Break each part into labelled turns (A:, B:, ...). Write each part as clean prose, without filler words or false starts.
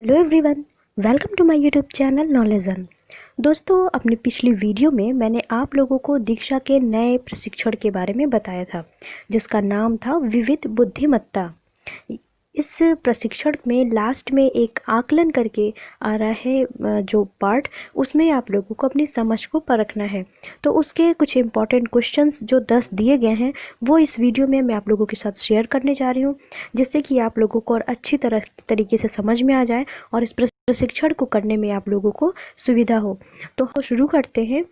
A: Hello everyone, welcome to my YouTube channel Knowledgen. दोस्तों, अपनी पिछली वीडियो में मैंने आप लोगों को दीक्षा के नए प्रशिक्षण के बारे में बताया था, जिसका नाम था विविध बुद्धिमत्ता। इस प्रशिक्षण में लास्ट में एक आकलन करके आ रहा है जो पार्ट, उसमें आप लोगों को अपनी समझ को परखना है। तो उसके कुछ इम्पॉर्टेंट क्वेश्चंस जो 10 दिए गए हैं वो इस वीडियो में मैं आप लोगों के साथ शेयर करने जा रही हूँ, जिससे कि आप लोगों को और अच्छी तरीके से समझ में आ जाए और इस प्रशिक्षण को करने में आप लोगों को सुविधा हो। तो शुरू करते हैं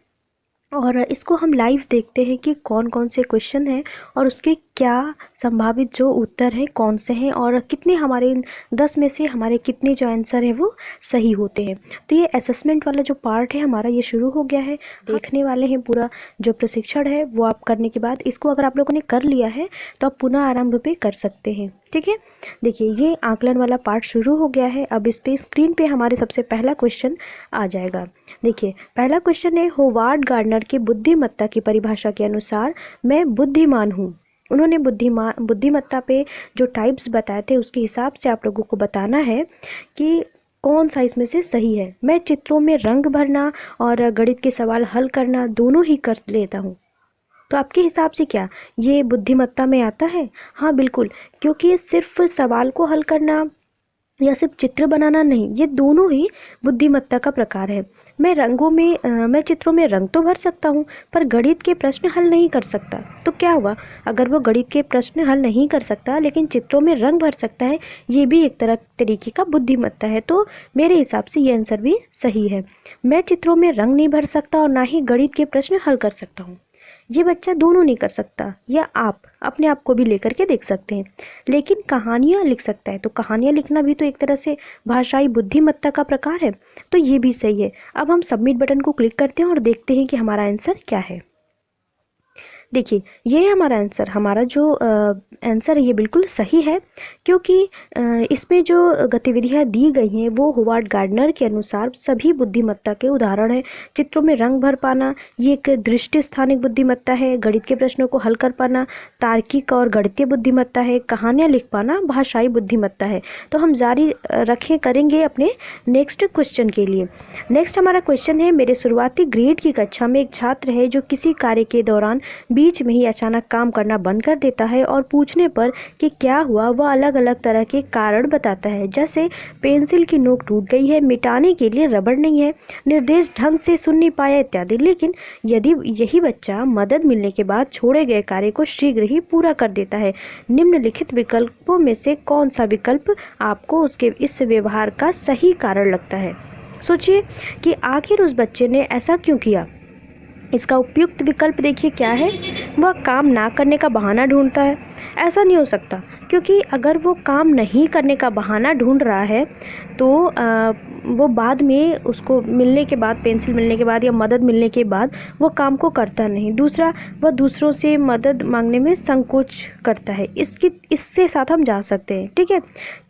A: और इसको हम लाइव देखते हैं कि कौन कौन से क्वेश्चन हैं और उसके क्या संभावित जो उत्तर हैं कौन से हैं और कितने हमारे 10 में से हमारे कितने जो आंसर हैं वो सही होते हैं। तो ये असेसमेंट वाला जो पार्ट है हमारा ये शुरू हो गया है। देखने वाले हैं पूरा जो प्रशिक्षण है वो आप करने के बाद इसको अगर आप लोगों ने कर लिया है तो आप पुनः आरंभ पे कर सकते हैं। ठीक है, देखिए ये आकलन वाला पार्ट शुरू हो गया है। अब इस पे स्क्रीन पे हमारे सबसे पहला क्वेश्चन आ जाएगा। देखिए पहला क्वेश्चन है, होवार्ड गार्डनर की बुद्धिमत्ता की परिभाषा के अनुसार मैं बुद्धिमान हूँ। उन्होंने बुद्धिमत्ता पे जो टाइप्स बताए थे उसके हिसाब से आप लोगों को बताना है कि कौन सा इसमें से सही है। मैं चित्रों में रंग भरना और गणित के सवाल हल करना दोनों ही कर लेता हूँ। तो आपके हिसाब से क्या ये बुद्धिमत्ता में आता है? हाँ बिल्कुल, क्योंकि सिर्फ सवाल को हल करना या सिर्फ चित्र बनाना नहीं, ये दोनों ही बुद्धिमत्ता का प्रकार है। मैं चित्रों में रंग तो भर सकता हूँ पर गणित के प्रश्न हल नहीं कर सकता। तो क्या हुआ, अगर वो गणित के प्रश्न हल नहीं कर सकता लेकिन चित्रों में रंग भर सकता है, ये भी एक तरीके का बुद्धिमत्ता है। तो मेरे हिसाब से ये आंसर भी सही है। मैं चित्रों में रंग नहीं भर सकता और ना ही गणित के प्रश्न हल कर सकता हूँ। ये बच्चा दोनों नहीं कर सकता, या आप अपने आप को भी लेकर के देख सकते हैं, लेकिन कहानियाँ लिख सकता है। तो कहानियाँ लिखना भी तो एक तरह से भाषाई बुद्धिमत्ता का प्रकार है। तो ये भी सही है। अब हम सबमिट बटन को क्लिक करते हैं और देखते हैं कि हमारा आंसर क्या है। देखिए ये है हमारा आंसर। हमारा जो आंसर है ये बिल्कुल सही है, क्योंकि इसमें जो गतिविधियाँ दी गई हैं वो होवार्ड गार्डनर के अनुसार सभी बुद्धिमत्ता के उदाहरण हैं। चित्रों में रंग भर पाना ये एक दृष्टि स्थानिक बुद्धिमत्ता है। गणित के प्रश्नों को हल कर पाना तार्किक और गणितीय बुद्धिमत्ता है। कहानियाँ लिख पाना भाषाई बुद्धिमत्ता है। तो हम जारी करेंगे अपने नेक्स्ट क्वेश्चन के लिए। नेक्स्ट हमारा क्वेश्चन है, मेरे शुरुआती ग्रेड की कक्षा में एक छात्र है जो किसी कार्य के दौरान बीच में ही अचानक काम करना बंद कर देता है और पूछने पर कि क्या हुआ वह अलग अलग तरह के कारण बताता है, जैसे पेंसिल की नोक टूट गई है, मिटाने के लिए रबड़ नहीं है, निर्देश ढंग से सुन नहीं पाया इत्यादि। लेकिन यदि यही बच्चा मदद मिलने के बाद छोड़े गए कार्य को शीघ्र ही पूरा कर देता है, निम्नलिखित विकल्पों में से कौन सा विकल्प आपको उसके इस व्यवहार का सही कारण लगता है? सोचिए कि आखिर उस बच्चे ने ऐसा क्यों किया। इसका उपयुक्त विकल्प देखिए क्या है, वह काम ना करने का बहाना ढूंढता है। ऐसा नहीं हो सकता, क्योंकि अगर वो काम नहीं करने का बहाना ढूंढ रहा है तो वो बाद में उसको मिलने के बाद, पेंसिल मिलने के बाद या मदद मिलने के बाद वो काम को करता नहीं। दूसरा, वह दूसरों से मदद मांगने में संकोच करता है। इससे साथ हम जा सकते हैं। ठीक है।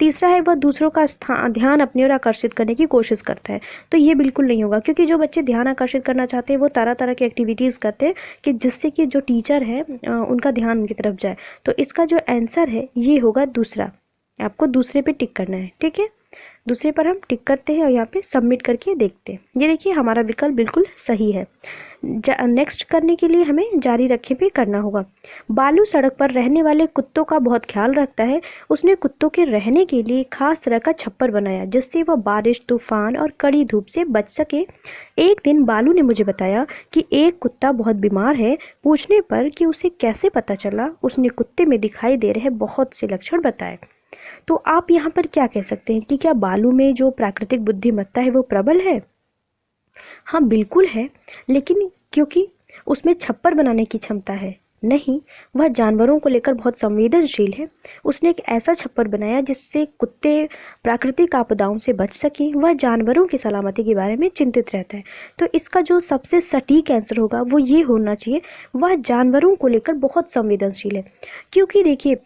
A: तीसरा है, वह दूसरों का ध्यान अपनी ओर आकर्षित करने की कोशिश करता है। तो ये बिल्कुल नहीं होगा, क्योंकि जो बच्चे ध्यान आकर्षित करना चाहते हैं वो तरह तरह की एक्टिविटीज़ करते हैं कि जिससे कि जो टीचर है उनका ध्यान उनकी तरफ जाए। तो इसका जो आंसर है ये होगा दूसरा। आपको दूसरे पे टिक करना है। ठीक है, दूसरे पर हम टिक करते हैं और यहाँ पे सबमिट करके देखते हैं। ये देखिए हमारा विकल्प बिल्कुल सही है। नेक्स्ट करने के लिए हमें जारी रखे पे करना होगा। बालू सड़क पर रहने वाले कुत्तों का बहुत ख्याल रखता है। उसने कुत्तों के रहने के लिए खास तरह का छप्पर बनाया जिससे वह बारिश, तूफान और कड़ी धूप से बच सके। एक दिन बालू ने मुझे बताया कि एक कुत्ता बहुत बीमार है। पूछने पर कि उसे कैसे पता चला, उसने कुत्ते में दिखाई दे रहे बहुत से लक्षण बताए। तो आप यहाँ पर क्या कह सकते हैं कि क्या बालू में जो प्राकृतिक बुद्धिमत्ता है वो प्रबल है? हाँ बिल्कुल है, लेकिन क्योंकि उसमें छप्पर बनाने की क्षमता है? नहीं, वह जानवरों को लेकर बहुत संवेदनशील है। उसने एक ऐसा छप्पर बनाया जिससे कुत्ते प्राकृतिक आपदाओं से बच सकें। वह जानवरों की सलामती के बारे में चिंतित रहता है। तो इसका जो सबसे सटीक आंसर होगा वो ये होना चाहिए, वह जानवरों को लेकर बहुत संवेदनशील है। क्योंकि देखिए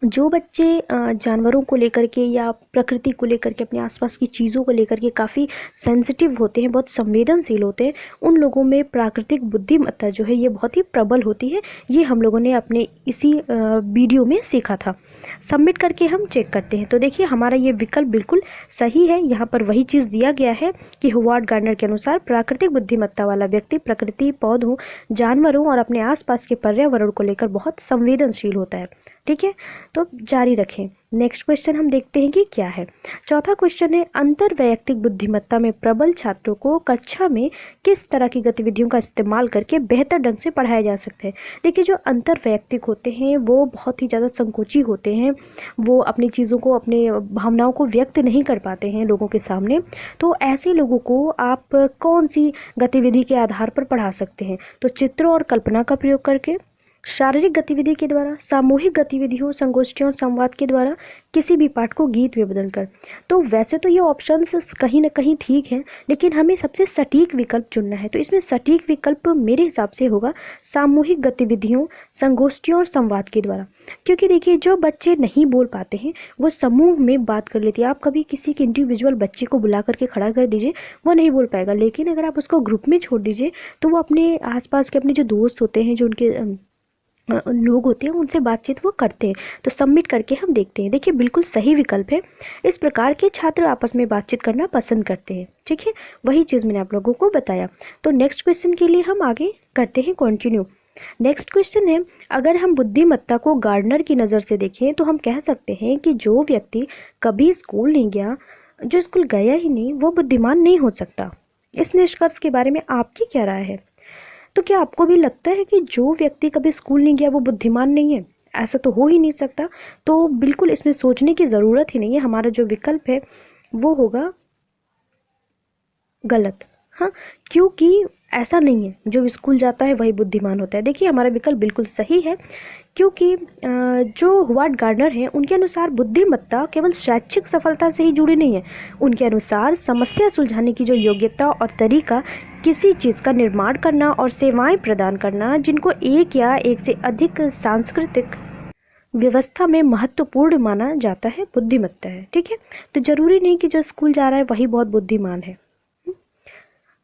A: जो बच्चे जानवरों को लेकर के या प्रकृति को लेकर के, अपने आसपास की चीज़ों को लेकर के काफ़ी सेंसिटिव होते हैं, बहुत संवेदनशील होते हैं, उन लोगों में प्राकृतिक बुद्धिमत्ता जो है ये बहुत ही प्रबल होती है। ये हम लोगों ने अपने इसी वीडियो में सीखा था। सबमिट करके हम चेक करते हैं। तो देखिए हमारा ये विकल्प बिल्कुल सही है। यहाँ पर वही चीज़ दिया गया है कि होवार्ड गार्डनर के अनुसार प्राकृतिक बुद्धिमत्ता वाला व्यक्ति प्रकृति, पौधों, जानवरों और अपने आसपास के पर्यावरण को लेकर बहुत संवेदनशील होता है। ठीक है, तो जारी रखें। नेक्स्ट क्वेश्चन हम देखते हैं कि क्या है। चौथा क्वेश्चन है, अंतर वैयक्तिक बुद्धिमत्ता में प्रबल छात्रों को कक्षा में किस तरह की गतिविधियों का इस्तेमाल करके बेहतर ढंग से पढ़ाया जा सकता है। देखिए जो अंतर वैयक्तिक होते हैं वो बहुत ही ज़्यादा संकोची होते हैं, वो अपनी चीज़ों को, अपने भावनाओं को व्यक्त नहीं कर पाते हैं लोगों के सामने। तो ऐसे लोगों को आप कौन सी गतिविधि के आधार पर पढ़ा सकते हैं। तो चित्रों और कल्पना का प्रयोग करके, शारीरिक गतिविधि के द्वारा, सामूहिक गतिविधियों, संगोष्ठियों, संवाद के द्वारा, किसी भी पाठ को गीत में बदलकर। तो वैसे तो ये ऑप्शंस कहीं ना कहीं ठीक हैं, लेकिन हमें सबसे सटीक विकल्प चुनना है। तो इसमें सटीक विकल्प मेरे हिसाब से होगा सामूहिक गतिविधियों, संगोष्ठियों और संवाद के द्वारा। क्योंकि देखिए जो बच्चे नहीं बोल पाते हैं वो समूह में बात कर लेते हैं। आप कभी किसी के इंडिविजुअल बच्चे को बुला करके खड़ा कर दीजिए, वो नहीं बोल पाएगा। लेकिन अगर आप उसको ग्रुप में छोड़ दीजिए तो वो अपने आसपास के अपने जो दोस्त होते हैं, जो उनके लोग होते हैं, उनसे बातचीत वो करते हैं। तो सबमिट करके हम देखते हैं। देखिए बिल्कुल सही विकल्प है। इस प्रकार के छात्र आपस में बातचीत करना पसंद करते हैं। ठीक है, वही चीज़ मैंने आप लोगों को बताया। तो नेक्स्ट क्वेश्चन के लिए हम आगे करते हैं कंटिन्यू। नेक्स्ट क्वेश्चन है, अगर हम बुद्धिमत्ता को गार्डनर की नज़र से देखें तो हम कह सकते हैं कि जो व्यक्ति कभी स्कूल नहीं गया, जो स्कूल गया ही नहीं, वो बुद्धिमान नहीं हो सकता। इस निष्कर्ष के बारे में आपकी क्या राय है। तो क्या आपको भी लगता है कि जो व्यक्ति कभी स्कूल नहीं गया वो बुद्धिमान नहीं है। ऐसा तो हो ही नहीं सकता। तो बिल्कुल इसमें सोचने की ज़रूरत ही नहीं है। हमारा जो विकल्प है वो होगा गलत। हाँ, क्योंकि ऐसा नहीं है जो स्कूल जाता है वही बुद्धिमान होता है। देखिए हमारा विकल्प बिल्कुल सही है, क्योंकि जो होवार्ड गार्डनर हैं उनके अनुसार बुद्धिमत्ता केवल शैक्षिक सफलता से ही जुड़ी नहीं है। उनके अनुसार समस्या सुलझाने की जो योग्यता और तरीका, किसी चीज़ का निर्माण करना और सेवाएं प्रदान करना जिनको एक या एक से अधिक सांस्कृतिक व्यवस्था में महत्वपूर्ण माना जाता है, बुद्धिमत्ता है। ठीक है, तो जरूरी नहीं कि जो स्कूल जा रहा है वही बहुत बुद्धिमान है।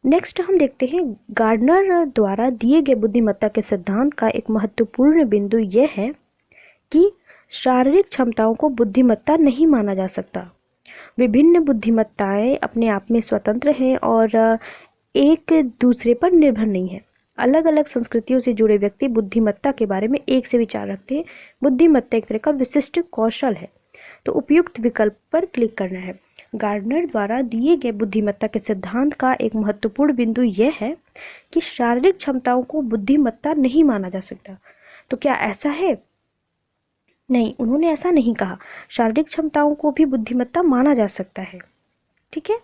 A: नेक्स्ट हम देखते हैं, गार्डनर द्वारा दिए गए बुद्धिमत्ता के सिद्धांत का एक महत्वपूर्ण बिंदु यह है कि शारीरिक क्षमताओं को बुद्धिमत्ता नहीं माना जा सकता। विभिन्न बुद्धिमत्ताएं अपने आप में स्वतंत्र हैं और एक दूसरे पर निर्भर नहीं है। अलग अलग संस्कृतियों से जुड़े व्यक्ति बुद्धिमत्ता के बारे में एक से विचार रखते हैं। बुद्धिमत्ता एक तरह का विशिष्ट कौशल है। तो उपयुक्त विकल्प पर क्लिक करना है। गार्डनर द्वारा दिए गए बुद्धिमत्ता के सिद्धांत का एक महत्वपूर्ण बिंदु यह है कि शारीरिक क्षमताओं को बुद्धिमत्ता नहीं माना जा सकता। तो क्या ऐसा है? नहीं, उन्होंने ऐसा नहीं कहा। शारीरिक क्षमताओं को भी बुद्धिमत्ता माना जा सकता है। ठीक है,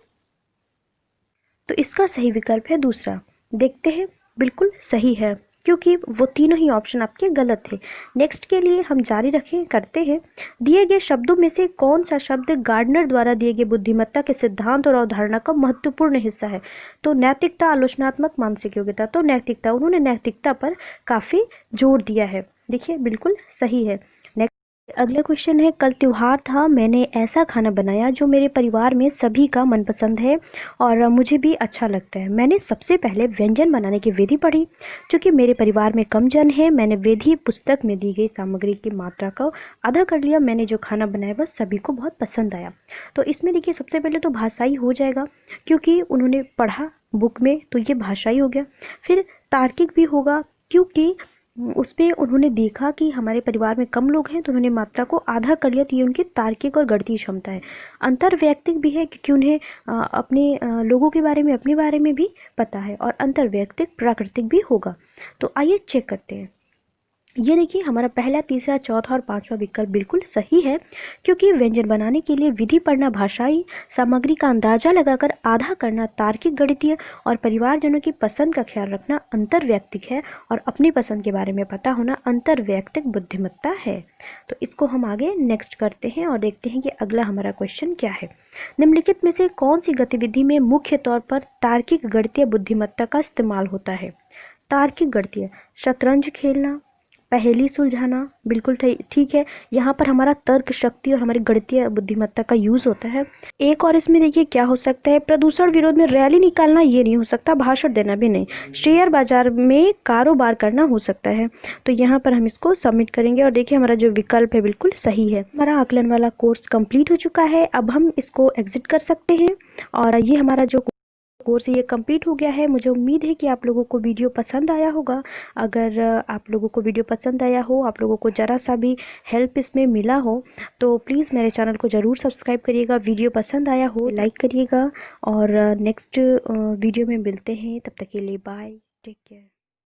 A: तो इसका सही विकल्प है दूसरा। देखते हैं, बिल्कुल सही है, क्योंकि वो तीनों ही ऑप्शन आपके गलत थे। नेक्स्ट के लिए हम जारी रखें, करते हैं। दिए गए शब्दों में से कौन सा शब्द गार्डनर द्वारा दिए गए बुद्धिमत्ता के सिद्धांत और अवधारणा का महत्वपूर्ण हिस्सा है। तो नैतिकता, आलोचनात्मक, मानसिक योग्यता। तो नैतिकता, उन्होंने नैतिकता पर काफ़ी जोर दिया है। देखिए बिल्कुल सही है। अगला क्वेश्चन है, कल त्योहार था, मैंने ऐसा खाना बनाया जो मेरे परिवार में सभी का मनपसंद है और मुझे भी अच्छा लगता है। मैंने सबसे पहले व्यंजन बनाने की विधि पढ़ी। चूँकि मेरे परिवार में कम जन है, मैंने विधि पुस्तक में दी गई सामग्री की मात्रा को आधा कर लिया। मैंने जो खाना बनाया वह सभी को बहुत पसंद आया। तो इसमें देखिए सबसे पहले तो भाषाई हो जाएगा, क्योंकि उन्होंने पढ़ा बुक में, तो ये भाषाई हो गया। फिर तार्किक भी होगा, क्योंकि उसमें उन्होंने देखा कि हमारे परिवार में कम लोग हैं, तो उन्होंने मात्रा को आधा कर लिया। तो ये उनकी तार्किक और गणितीय क्षमता है। अंतर्वैयक्तिक भी है, क्योंकि उन्हें अपने लोगों के बारे में, अपने बारे में भी पता है। और अंतर्वैयक्तिक प्राकृतिक भी होगा। तो आइए चेक करते हैं। ये देखिए हमारा पहला, तीसरा, चौथा और पांचवा विकल्प बिल्कुल सही है, क्योंकि व्यंजन बनाने के लिए विधि पढ़ना भाषाई, सामग्री का अंदाजा लगाकर आधा करना तार्किक, गणितीय और परिवारजनों की पसंद का ख्याल रखना अंतर्वैयक्तिक है, और अपनी पसंद के बारे में पता होना अंतर्वैयक्तिक बुद्धिमत्ता है। तो इसको हम आगे नेक्स्ट करते हैं और देखते हैं कि अगला हमारा क्वेश्चन क्या है। निम्नलिखित में से कौन सी गतिविधि में मुख्य तौर पर तार्किक, गणितीय बुद्धिमत्ता का इस्तेमाल होता है। तार्किक, गणितीय, शतरंज खेलना, पहेली सुलझाना बिल्कुल ठीक है। यहाँ पर हमारा तर्क शक्ति और हमारी गणितीय बुद्धिमत्ता का यूज़ होता है। एक और इसमें देखिए क्या हो सकता है, प्रदूषण विरोध में रैली निकालना ये नहीं हो सकता, भाषण देना भी नहीं, शेयर बाजार में कारोबार करना हो सकता है। तो यहाँ पर हम इसको सबमिट करेंगे और देखिए हमारा जो विकल्प है बिल्कुल सही है। हमारा आकलन वाला कोर्स कंप्लीट हो चुका है। अब हम इसको एग्जिट कर सकते हैं और ये हमारा जो कोर्स ये कंप्लीट हो गया है। मुझे उम्मीद है कि आप लोगों को वीडियो पसंद आया होगा। अगर आप लोगों को वीडियो पसंद आया हो, आप लोगों को ज़रा सा भी हेल्प इसमें मिला हो, तो प्लीज़ मेरे चैनल को ज़रूर सब्सक्राइब करिएगा। वीडियो पसंद आया हो लाइक करिएगा और नेक्स्ट वीडियो में मिलते हैं। तब तक के लिए बाय, टेक केयर।